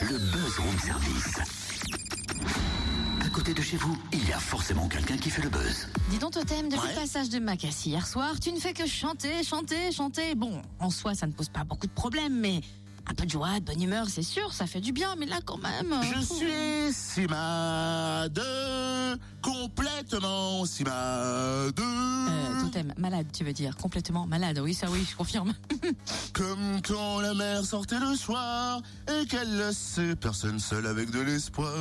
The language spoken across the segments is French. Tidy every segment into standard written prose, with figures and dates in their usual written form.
le Buzz Room Service. À côté de chez vous, il y a forcément quelqu'un qui fait le buzz. Dis donc Totem, depuis le passage de Macassi hier soir, tu ne fais que chanter. Bon, en soi, ça ne pose pas beaucoup de problèmes, mais un peu de joie, de bonne humeur, c'est sûr, ça fait du bien, mais là quand même... Je suis Simade, complètement Simade. Totem, malade, tu veux dire, complètement malade, oui, ça oui, je confirme. Comme quand la mer sortait le soir et qu'elle laissait personne seul avec de l'espoir.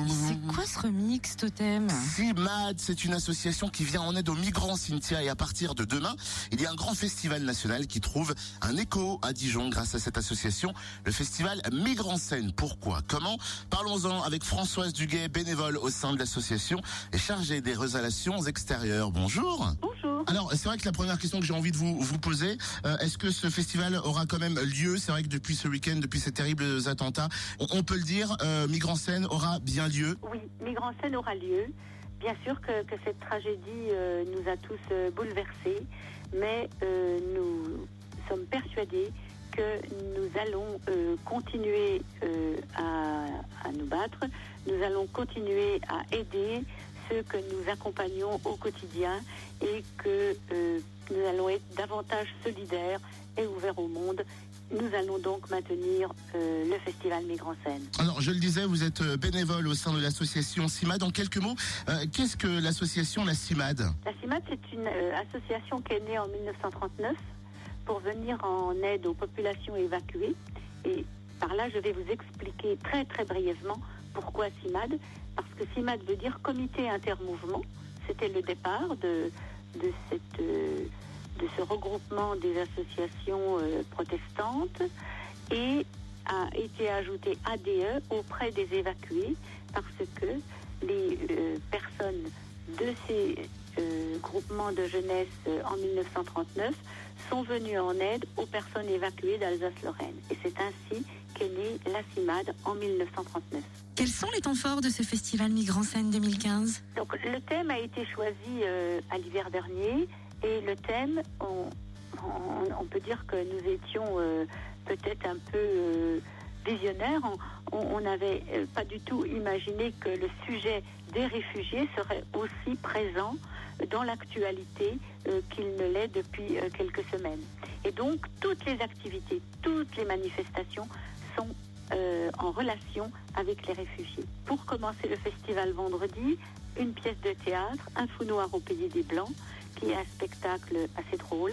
C'est quoi ce remix, Totem? Simade, c'est une association qui vient en aide aux migrants, Cynthia, et à partir de demain, il y a un grand festival national qui trouve un écho à Dijon grâce à cette association, le festival Migrants Scène. Pourquoi? Comment? Parlons-en avec Françoise Duguet, bénévole au sein de l'association et chargée des relations extérieures. Bonjour. Bonjour. Alors, c'est vrai que la première question que j'ai envie de vous poser, est-ce que ce festival aura quand même lieu? C'est vrai que depuis ce week-end, depuis ces terribles attentats, on peut le dire, Migrants Scène aura bien lieu? Oui, Migrants Scène aura lieu. Bien sûr que cette tragédie nous a tous bouleversés, mais nous sommes persuadés que nous allons continuer à nous battre, nous allons continuer à aider ceux que nous accompagnons au quotidien et que nous allons être davantage solidaires et ouverts au monde. Nous allons donc maintenir le festival Migrants Scène. Alors, je le disais, vous êtes bénévole au sein de l'association CIMAD. En quelques mots, qu'est-ce que l'association, la CIMAD? La CIMAD, c'est une association qui est née en 1939 pour venir en aide aux populations évacuées. Et par là, je vais vous expliquer très très brièvement pourquoi CIMAD. Parce que CIMAD veut dire Comité Intermouvement. C'était le départ de ce regroupement des associations protestantes et a été ajouté ADE auprès des évacués parce que les personnes de ces groupements de jeunesse en 1939 sont venues en aide aux personnes évacuées d'Alsace-Lorraine. Et c'est ainsi qu'est née la CIMAD en 1939. Quels sont les temps forts de ce festival Migrants Scène 2015? Donc, le thème a été choisi à l'hiver dernier. Et le thème, on peut dire que nous étions peut-être un peu visionnaires. On n'avait pas du tout imaginé que le sujet des réfugiés serait aussi présent dans l'actualité qu'il ne l'est depuis quelques semaines. Et donc, toutes les activités, toutes les manifestations sont en relation avec les réfugiés. Pour commencer le festival vendredi, une pièce de théâtre, Un fou noir au pays des Blancs, qui est un spectacle assez drôle,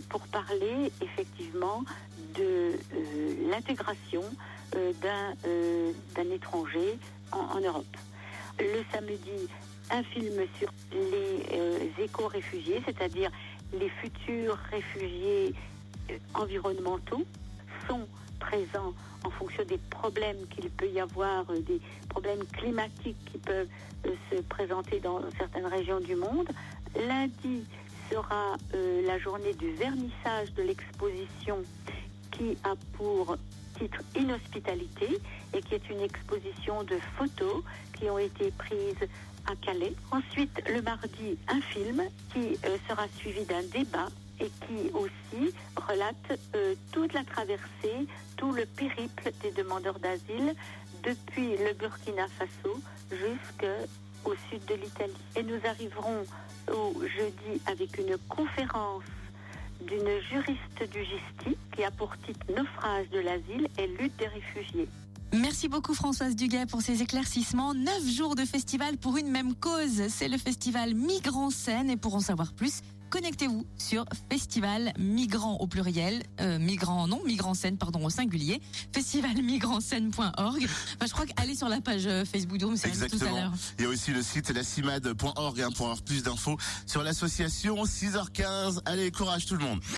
pour parler effectivement de l'intégration d'un étranger en Europe. Le samedi, un film sur les éco-réfugiés, c'est-à-dire les futurs réfugiés environnementaux sont présents en fonction des problèmes qu'il peut y avoir, des problèmes climatiques qui peuvent se présenter dans certaines régions du monde. Lundi sera la journée du vernissage de l'exposition qui a pour titre Inhospitalité et qui est une exposition de photos qui ont été prises à Calais. Ensuite, le mardi, un film qui sera suivi d'un débat et qui aussi relate toute la traversée, tout le périple des demandeurs d'asile depuis le Burkina Faso jusqu'au sud de l'Italie. Et nous arriverons au jeudi avec une conférence d'une juriste du GISTI qui a pour titre Naufrage de l'asile et lutte des réfugiés. Merci beaucoup Françoise Duguet pour ces éclaircissements. 9 jours de festival pour une même cause. C'est le festival Migrants Scène et pour en savoir plus, connectez-vous sur Festival Migrants au pluriel, Migrants Scène au singulier, festivalmigrantscène.org. Je crois qu'aller sur la page Facebook Room, c'est tout à l'heure. Il y a aussi le site lacimad.org pour avoir plus d'infos sur l'association. 6h15. Allez, courage tout le monde.